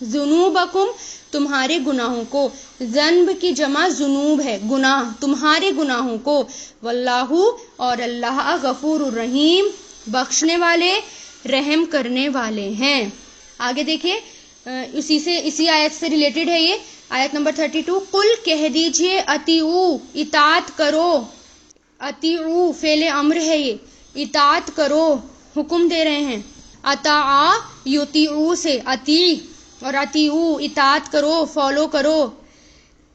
ذنوبکم تمہارے گناہوں کو، ذنب کی جمع ذنوب ہے، گناہ، تمہارے گناہوں کو، واللہ اور اللہ غفور الرحیم بخشنے والے رحم کرنے والے ہیں. آگے دیکھیے اسی آیت سے ریلیٹڈ ہے یہ آیت نمبر 32، قل کہہ دیجئے اطیعو اطاعت کرو، اطیعو فعل امر ہے یہ، اطاعت کرو حکم دے رہے ہیں، اطاع یطیعو سے اطیع اور اطیعو اطاعت کرو، فالو کرو،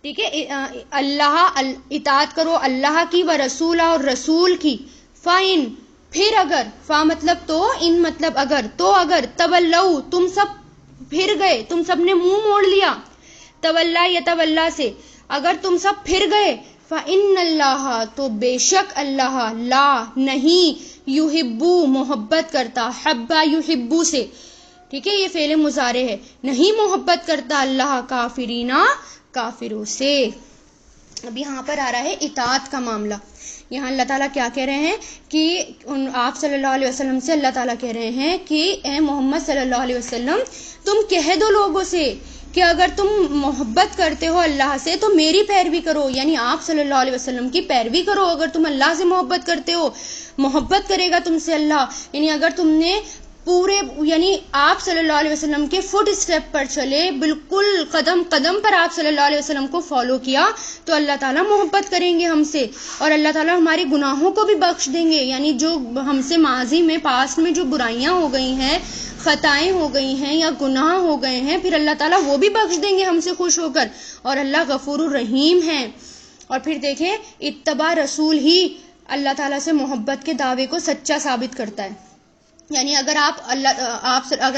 ٹھیک ہے، اللہ اطاعت کرو اللہ کی و رسولہ اور رسول کی، فَإِن پھر اگر، فا مطلب تو، ان مطلب اگر، تو اگر تولو تم سب پھر گئے، تم سب نے منہ موڑ لیا، تولا یتولا سے، اگر تم سب پھر گئے، فَإِنَّ اللَّهَ تو بے شک اللہ، لا نہیں، یحبو محبت کرتا، حبا یحبو سے، ٹھیک ہے، یہ فعل مضارع ہے، نہیں محبت کرتا اللہ کافرینا کافروں سے۔ اب یہاں پر آ رہا ہے اطاعت کا معاملہ۔ یہاں اللہ تعالیٰ کیا کہہ رہے ہیں کہ آپ صلی اللہ علیہ وسلم سے اللہ تعالیٰ کہہ رہے ہیں کہ اے محمد صلی اللہ علیہ وسلم تم کہہ دو لوگوں سے کہ اگر تم محبت کرتے ہو اللہ سے تو میری پیروی کرو، یعنی آپ صلی اللہ علیہ وسلم کی پیروی کرو۔ اگر تم اللہ سے محبت کرتے ہو، محبت کرے گا تم سے اللہ، یعنی اگر تم نے پورے، یعنی آپ صلی اللہ علیہ وسلم کے فٹ اسٹیپ پر چلے، بالکل قدم قدم پر آپ صلی اللہ علیہ وسلم کو فالو کیا، تو اللہ تعالیٰ محبت کریں گے ہم سے، اور اللہ تعالیٰ ہمارے گناہوں کو بھی بخش دیں گے، یعنی جو ہم سے ماضی میں، پاسٹ میں جو برائیاں ہو گئی ہیں، خطائیں ہو گئی ہیں یا گناہ ہو گئے ہیں، پھر اللہ تعالیٰ وہ بھی بخش دیں گے ہم سے خوش ہو کر، اور اللہ غفور الرحیم ہے۔ اور پھر دیکھیں اتباع رسول ہی اللہ تعالیٰ سے محبت کے دعوے کو سچا ثابت کرتا ہے، یعنی اگر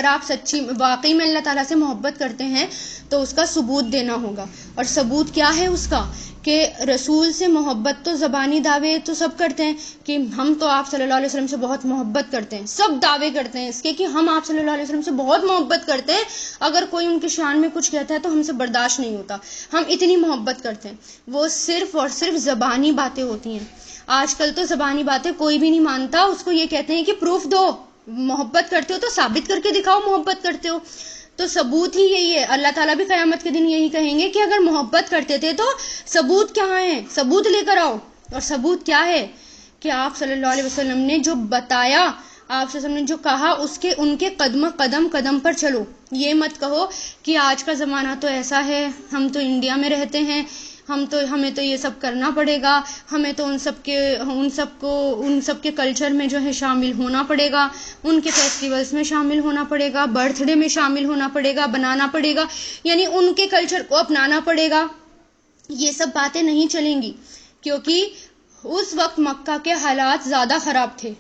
آپ سچی واقعی میں اللہ تعالیٰ سے محبت کرتے ہیں تو اس کا ثبوت دینا ہوگا، اور ثبوت کیا ہے اس کا کہ رسول سے محبت، تو زبانی دعوے تو سب کرتے ہیں کہ ہم تو آپ صلی اللہ علیہ وسلم سے بہت محبت کرتے ہیں، سب دعوے کرتے ہیں اس کے کہ ہم آپ صلی اللہ علیہ وسلم سے بہت محبت کرتے ہیں، اگر کوئی ان کی شان میں کچھ کہتا ہے تو ہم سے برداشت نہیں ہوتا، ہم اتنی محبت کرتے ہیں۔ وہ صرف اور صرف زبانی باتیں ہوتی ہیں۔ آج کل تو زبانی باتیں کوئی بھی نہیں مانتا، اس کو یہ کہتے ہیں کہ پروف دو، محبت کرتے ہو تو ثابت کر کے دکھاؤ محبت کرتے ہو، تو ثبوت ہی یہی ہے۔ اللہ تعالیٰ بھی قیامت کے دن یہی کہیں گے کہ اگر محبت کرتے تھے تو ثبوت کہاں ہے، ثبوت لے کر آؤ۔ اور ثبوت کیا ہے کہ آپ صلی اللہ علیہ وسلم نے جو بتایا، آپ صلی اللہ علیہ وسلم نے جو کہا، ان کے قدم پر چلو۔ یہ مت کہو کہ آج کا زمانہ تو ایسا ہے، ہم تو انڈیا میں رہتے ہیں، ہمیں تو یہ سب کرنا پڑے گا، ہمیں تو ان سب کے کلچر میں جو ہے شامل ہونا پڑے گا، ان کے فیسٹیولز میں شامل ہونا پڑے گا، برتھ ڈے میں شامل ہونا پڑے گا، بنانا پڑے گا، یعنی ان کے کلچر کو اپنانا پڑے گا۔ یہ سب باتیں نہیں چلیں گی، کیونکہ اس وقت مکہ کے حالات زیادہ خراب تھے،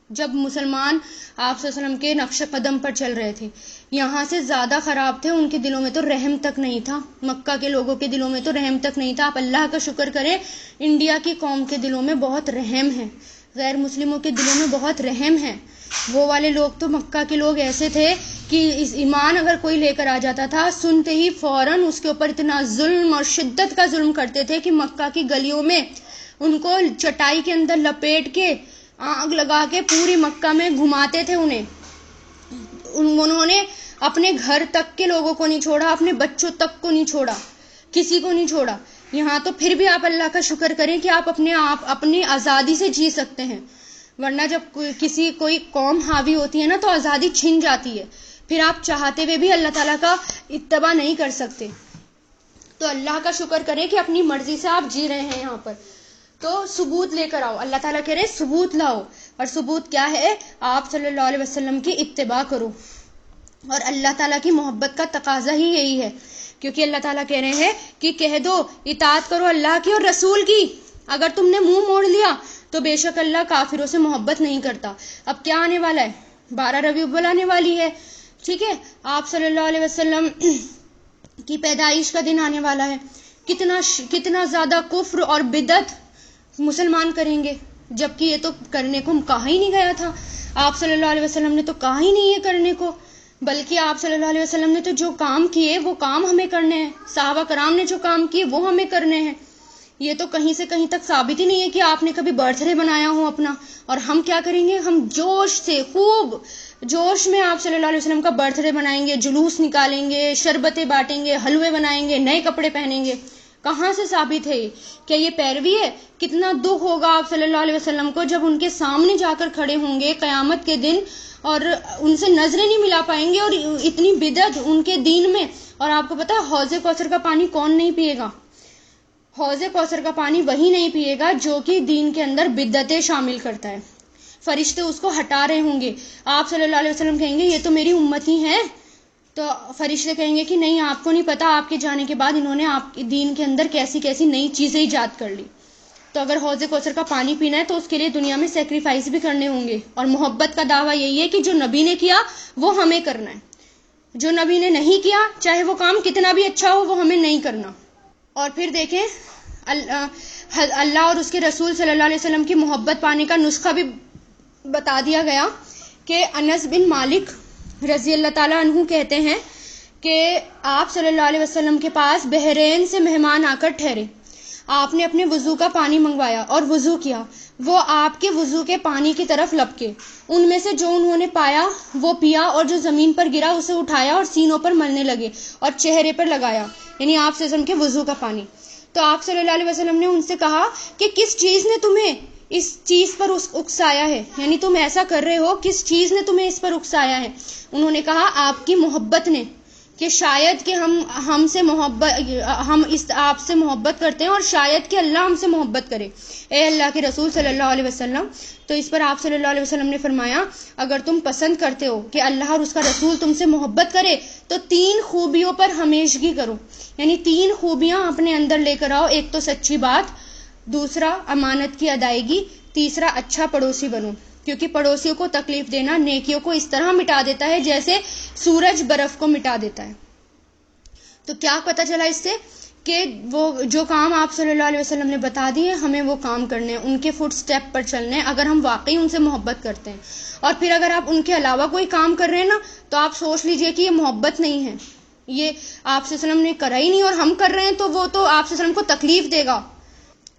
جب مسلمان آپ صلی اللہ علیہ وسلم کے نقش قدم پر چل رہے تھے، یہاں سے زیادہ خراب تھے، ان کے دلوں میں تو رحم تک نہیں تھا، مکہ کے لوگوں کے دلوں میں تو رحم تک نہیں تھا۔ آپ اللہ کا شکر کریں، انڈیا کی قوم کے دلوں میں بہت رحم ہے، غیر مسلموں کے دلوں میں بہت رحم ہے۔ وہ والے لوگ تو، مکہ کے لوگ ایسے تھے کہ اس ایمان اگر کوئی لے کر آ جاتا تھا، سنتے ہی فوراً اس کے اوپر اتنا ظلم اور شدت کا ظلم کرتے تھے کہ مکہ کی گلیوں میں ان کو چٹائی کے اندر لپیٹ کے، آگ لگا کے پوری مکہ میں گھماتے تھے انہوں نے اپنے گھر تک کے لوگوں کو نہیں چھوڑا، اپنے بچوں تک کو نہیں چھوڑا، کسی کو نہیں چھوڑا۔ یہاں تو پھر بھی آپ اللہ کا شکر کریں کہ آپ اپنی آزادی سے جی سکتے ہیں، ورنہ جب کوئی قوم حاوی ہوتی ہے نا تو آزادی چھن جاتی ہے، پھر آپ چاہتے ہوئے بھی اللہ تعالیٰ کا اتباع نہیں کر سکتے۔ تو اللہ کا شکر کریں کہ اپنی مرضی سے آپ جی رہے ہیں یہاں پر، تو ثبوت لے کر آؤ۔ اللہ تعالیٰ کہہ رہے ثبوت لاؤ، اور ثبوت کیا ہے؟ آپ صلی اللہ علیہ وسلم کی اتباع کرو، اور اللہ تعالیٰ کی محبت کا تقاضا ہی یہی ہے، کیونکہ اللہ تعالیٰ کہہ رہے ہیں کہ کہہ دو اطاعت کرو اللہ کی اور رسول کی، اگر تم نے منہ موڑ لیا تو بے شک اللہ کافروں سے محبت نہیں کرتا۔ اب کیا آنے والا ہے؟ 12 ربیع الاول آنے والی ہے، ٹھیک ہے، آپ صلی اللہ علیہ وسلم کی پیدائش کا دن آنے والا ہے۔ کتنا زیادہ کفر اور بدعت مسلمان کریں گے، جبکہ یہ تو کرنے کو کہا ہی نہیں گیا تھا، آپ صلی اللہ علیہ وسلم نے تو کہا ہی نہیں یہ کرنے کو، بلکہ آپ صلی اللہ علیہ وسلم نے تو جو کام کیے وہ کام ہمیں کرنے ہیں، صحابہ کرام نے جو کام کیے وہ ہمیں کرنے ہیں۔ یہ تو کہیں سے کہیں تک ثابت ہی نہیں ہے کہ آپ نے کبھی برتھ ڈے بنایا ہو اپنا، اور ہم کیا کریں گے؟ ہم جوش سے، خوب جوش میں آپ صلی اللہ علیہ وسلم کا برتھ ڈے منائیں گے، جلوس نکالیں گے، شربتیں بانٹیں گے، حلوے بنائیں گے، نئے کپڑے پہنیں گے۔ کہاں سے ثابت ہے؟ کیا یہ پیروی ہے؟ کتنا دکھ ہوگا آپ صلی اللہ علیہ وسلم کو جب ان کے سامنے جا کر کھڑے ہوں گے قیامت کے دن، اور ان سے نظریں نہیں ملا پائیں گے، اور اتنی بدعت ان کے دین میں۔ اور آپ کو پتا ہے حوض کوثر کا پانی کون نہیں پیے گا؟ حوض کوثر کا پانی وہی نہیں پیے گا جو کہ دین کے اندر بدعتیں شامل کرتا ہے۔ فرشتے اس کو ہٹا رہے ہوں گے. آپ صلی اللہ علیہ وسلم کہیں گے یہ تو میری امتی ہیں. تو فرشتے کہیں گے کہ نہیں، آپ کو نہیں پتا آپ کے جانے کے بعد انہوں نے آپ کے دین کے اندر کیسی کیسی نئی چیزیں ایجاد کر لی. تو اگر حوض کوثر کا پانی پینا ہے تو اس کے لیے دنیا میں سیکریفائس بھی کرنے ہوں گے. اور محبت کا دعویٰ یہی ہے کہ جو نبی نے کیا وہ ہمیں کرنا ہے، جو نبی نے نہیں کیا چاہے وہ کام کتنا بھی اچھا ہو وہ ہمیں نہیں کرنا. اور پھر دیکھیں اللہ اور اس کے رسول صلی اللہ علیہ وسلم کی محبت پانے کا نسخہ بھی بتا دیا گیا کہ انس بن مالک رضی اللہ تعالیٰ عنہ کہتے ہیں کہ آپ صلی اللہ علیہ وسلم کے پاس بحرین سے مہمان آ کر ٹھہرے. آپ نے اپنے وضو کا پانی منگوایا اور وضو کیا. وہ آپ کے وضو کے پانی کی طرف لپکے، ان میں سے جو انہوں نے پایا وہ پیا، اور جو زمین پر گرا اسے اٹھایا اور سینوں پر ملنے لگے اور چہرے پر لگایا، یعنی آپ صلی اللہ علیہ وسلم کے وضو کا پانی. تو آپ صلی اللہ علیہ وسلم نے ان سے کہا کہ کس چیز نے تمہیں اس چیز پر اکسایا ہے، یعنی تم ایسا کر رہے ہو، کس چیز نے تمہیں اس پر اکسایا ہے. انہوں نے کہا آپ کی محبت نے، کہ شاید کہ ہم سے محبت، ہم آپ سے محبت کرتے ہیں اور شاید کہ اللہ ہم سے محبت کرے، اے اللہ کے رسول صلی اللہ علیہ وسلم. تو اس پر آپ صلی اللہ علیہ وسلم نے فرمایا اگر تم پسند کرتے ہو کہ اللہ اور اس کا رسول تم سے محبت کرے تو 3 خوبیوں پر ہمیشگی کرو، یعنی 3 خوبیاں اپنے اندر لے کر آؤ. ایک تو سچی بات، دوسرا امانت کی ادائیگی، تیسرا اچھا پڑوسی بنو، کیونکہ پڑوسیوں کو تکلیف دینا نیکیوں کو اس طرح مٹا دیتا ہے جیسے سورج برف کو مٹا دیتا ہے. تو کیا پتہ چلا اس سے کہ وہ جو کام آپ صلی اللہ علیہ وسلم نے بتا دیے ہمیں وہ کام کرنے ہیں، ان کے فٹ سٹیپ پر چلنے ہیں اگر ہم واقعی ان سے محبت کرتے ہیں. اور پھر اگر آپ ان کے علاوہ کوئی کام کر رہے ہیں نا تو آپ سوچ لیجئے کہ یہ محبت نہیں ہے، یہ آپ صلی اللہ علیہ وسلم نے کرا ہی نہیں اور ہم کر رہے ہیں تو وہ تو آپ صلی اللہ علیہ وسلم کو تکلیف دے گا.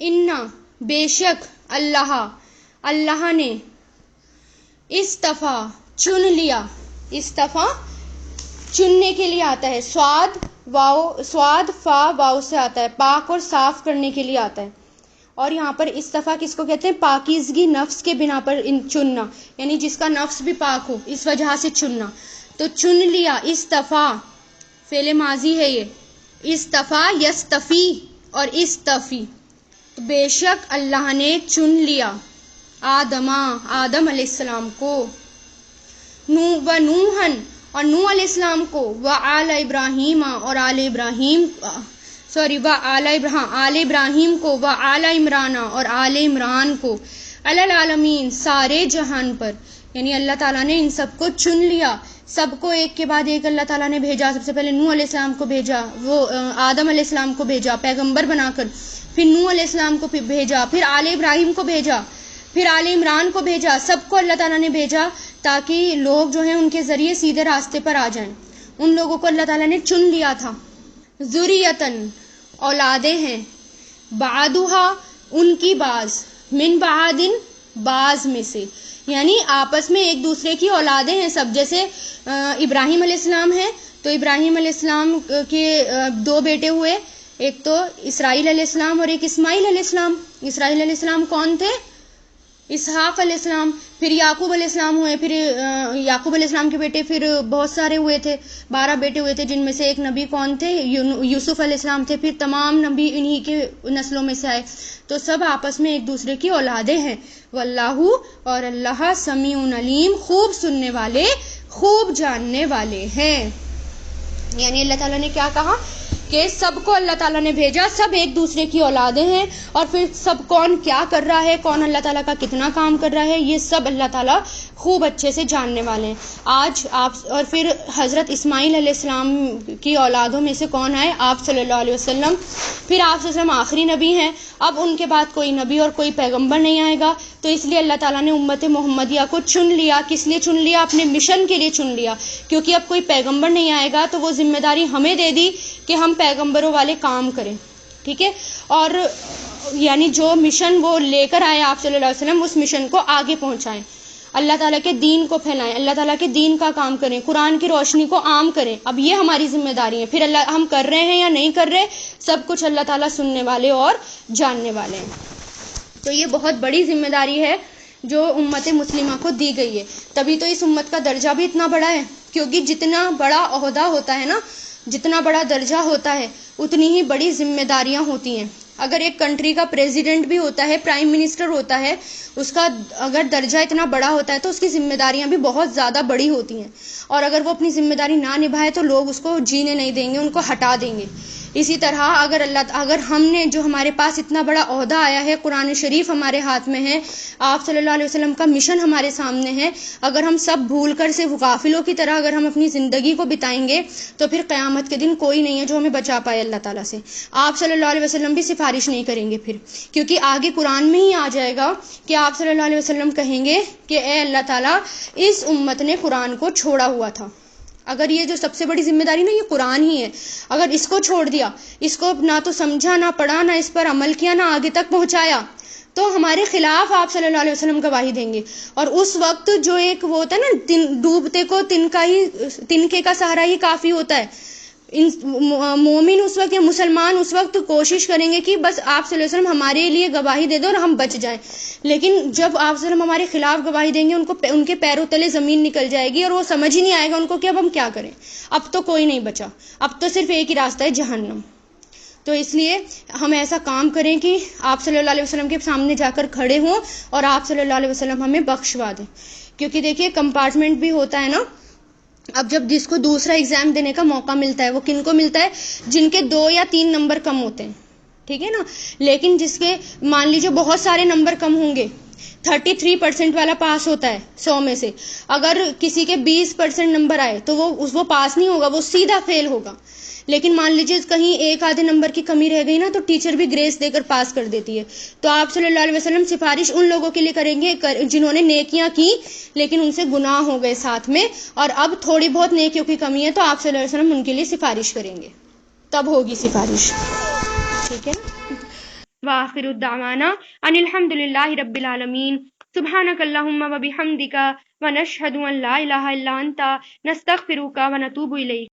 انا بے شک اللہ نے استفا چن لیا، استفا چننے کے لیے آتا ہے، سواد فا واو سے آتا ہے، پاک اور صاف کرنے کے لیے آتا ہے. اور یہاں پر استفا کس کو کہتے ہیں؟ پاکیزگی نفس کے بنا پر چننا، یعنی جس کا نفس بھی پاک ہو اس وجہ سے چننا. تو چن لیا، استفا فعل ماضی ہے، یہ استفا یستفی اور استفی. تو بے شک اللہ نے چن لیا آدم علیہ السلام کو، نوحن اور نوح علیہ السلام کو، آل ابراہیم اور آل ابراہیم آل ابراہیم کو، آل عمران اور آل عمران کو، علی العالمین سارے جہان پر. یعنی اللہ تعالیٰ نے ان سب کو چن لیا، سب کو ایک کے بعد ایک اللہ تعالیٰ نے بھیجا. سب سے پہلے نوح علیہ السلام کو بھیجا، وہ آدم علیہ السلام کو بھیجا پیغمبر بنا کر، پھر نوح علیہ السلام کو بھیجا، پھر آل ابراہیم کو بھیجا، پھر آل عمران کو بھیجا. سب کو اللہ تعالیٰ نے بھیجا تاکہ لوگ جو ہیں ان کے ذریعے سیدھے راستے پر آ جائیں. ان لوگوں کو اللہ تعالیٰ نے چن لیا تھا. ذریتن اولادیں ہیں، بعدھا ان کی بعض، من بعدن بعض میں سے، یعنی آپس میں ایک دوسرے کی اولادیں ہیں سب. جیسے ابراہیم علیہ السلام ہیں تو ابراہیم علیہ السلام کے 2 بیٹے ہوئے، ایک تو اسرائیل علیہ السلام اور ایک اسماعیل علیہ السلام. اسرائیل علیہ السلام کون تھے؟ اسحاق علیہ السلام. پھر یعقوب علیہ السلام ہوئے، پھر یعقوب علیہ السلام کے بیٹے پھر بہت سارے ہوئے تھے، 12 بیٹے ہوئے تھے، جن میں سے ایک نبی کون تھے؟ یوسف علیہ السلام تھے. پھر تمام نبی انہی کے نسلوں میں سے آئے. تو سب آپس میں ایک دوسرے کی اولادیں ہیں. واللہ اور اللہ سمیع علیم خوب سننے والے خوب جاننے والے ہیں. یعنی اللہ تعالیٰ نے کیا کہا کہ سب کو اللہ تعالیٰ نے بھیجا، سب ایک دوسرے کی اولادیں ہیں، اور پھر سب کون کیا کر رہا ہے، کون اللہ تعالیٰ کا کتنا کام کر رہا ہے، یہ سب اللہ تعالیٰ خوب اچھے سے جاننے والے ہیں. آج آپ اور پھر حضرت اسماعیل علیہ السلام کی اولادوں میں سے کون آئے؟ آپ صلی اللہ علیہ وسلم. پھر آپ صلی اللہ علیہ وسلم آخری نبی ہیں، اب ان کے بعد کوئی نبی اور کوئی پیغمبر نہیں آئے گا. تو اس لیے اللہ تعالیٰ نے امت محمدیہ کو چن لیا. کس لیے چن لیا؟ اپنے مشن کے لیے چن لیا، کیونکہ اب کوئی پیغمبر نہیں آئے گا تو وہ ذمہ داری ہمیں دے دی کہ ہم پیغمبروں والے کام کریں. ٹھیک ہے، اور یعنی جو مشن وہ لے کر آئے آپ صلی اللہ علیہ وسلم، اس مشن کو آگے پہنچائیں، اللہ تعالیٰ کے دین کو پھیلائیں، اللہ تعالیٰ کے دین کا کام کریں، قرآن کی روشنی کو عام کریں. اب یہ ہماری ذمہ داری ہے. پھر اللہ ہم کر رہے ہیں یا نہیں کر رہے، سب کچھ اللہ تعالیٰ سننے والے اور جاننے والے ہیں. تو یہ بہت بڑی ذمہ داری ہے جو امت مسلمہ کو دی گئی ہے. تبھی تو اس امت کا درجہ بھی اتنا بڑا ہے، کیونکہ جتنا بڑا عہدہ ہوتا ہے نا، جتنا بڑا درجہ ہوتا ہے، اتنی ہی بڑی ذمہ داریاں ہوتی ہیں. اگر ایک کنٹری کا پریزیڈنٹ بھی ہوتا ہے، پرائم منسٹر ہوتا ہے، اس کا اگر درجہ اتنا بڑا ہوتا ہے تو اس کی ذمہ داریاں بھی بہت زیادہ بڑی ہوتی ہیں، اور اگر وہ اپنی ذمہ داری نہ نبھائے تو لوگ اس کو جینے نہیں دیں گے، ان کو ہٹا دیں گے۔ اسی طرح اگر ہم نے جو ہمارے پاس اتنا بڑا عہدہ آیا ہے، قرآن شریف ہمارے ہاتھ میں ہے، آپ صلی اللہ علیہ وسلم کا مشن ہمارے سامنے ہے، اگر ہم سب بھول کر سے غافلوں کی طرح اگر ہم اپنی زندگی کو بتائیں گے تو پھر قیامت کے دن کوئی نہیں ہے جو ہمیں بچا پائے اللہ تعالیٰ سے۔ آپ صلی اللہ علیہ وسلم بھی سفارش نہیں کریں گے پھر، کیونکہ آگے قرآن میں ہی آ جائے گا کہ آپ صلی اللہ علیہ وسلم کہیں گے کہ اے اللہ تعالیٰ، اس امت نے قرآن کو چھوڑا ہوا تھا، اگر یہ جو سب سے بڑی ذمہ داری نا یہ قرآن ہی ہے، اگر اس کو چھوڑ دیا، اس کو نہ تو سمجھا، نہ پڑھا، نہ اس پر عمل کیا، نہ آگے تک پہنچایا، تو ہمارے خلاف آپ صلی اللہ علیہ وسلم گواہی دیں گے۔ اور اس وقت جو ایک وہ ہوتا ہے نا، ڈوبتے کو تنکے کا سہارا ہی کافی ہوتا ہے، مومن اس وقت یا مسلمان اس وقت کوشش کریں گے کہ بس آپ صلی اللہ علیہ وسلم ہمارے لیے گواہی دے دو اور ہم بچ جائیں، لیکن جب آپ صلی اللہ علیہ وسلم ہمارے خلاف گواہی دیں گے ان کے پیروں تلے زمین نکل جائے گی، اور وہ سمجھ ہی نہیں آئے گا ان کو کہ اب ہم کیا کریں، اب تو کوئی نہیں بچا، اب تو صرف ایک ہی راستہ ہے، جہنم۔ تو اس لیے ہم ایسا کام کریں کہ آپ صلی اللہ علیہ وسلم کے سامنے جا کر کھڑے ہوں اور آپ صلی اللہ علیہ وسلم ہمیں بخشوا دیں، کیونکہ دیکھیے کمپارٹمنٹ بھی ہوتا ہے نا، اب جب جس کو دوسرا ایگزام دینے کا موقع ملتا ہے وہ کن کو ملتا ہے؟ جن کے 2 یا 3 نمبر کم ہوتے ہیں، ٹھیک ہے نا، لیکن جس کے مان لیجیے بہت سارے نمبر کم ہوں گے، 33% والا پاس ہوتا ہے 100 میں سے، اگر کسی کے 20% نمبر آئے تو وہ پاس نہیں ہوگا، وہ سیدھا فیل ہوگا۔ لیکن مان لیجیے کہیں ایک آدھے نمبر کی کمی رہ گئی نا تو ٹیچر بھی گریس دے کر پاس کر دیتی ہے۔ تو آپ صلی اللہ علیہ وسلم سفارش ان لوگوں کے لیے کریں گے جنہوں نے نیکیاں کی لیکن ان سے گناہ ہو گئے ساتھ میں، اور اب تھوڑی بہت نیکیوں کی کمی ہے تو آپ صلی اللہ علیہ وسلم ان کے لیے سفارش کریں گے، تب ہوگی سفارش، ٹھیک ہے۔ وآخر الدعوانا ان الحمد للہ رب العالمین، سبحانک اللہم و بحمدک ونشہد ان لا الہ الا انت نستغفرک ونتوب الیک۔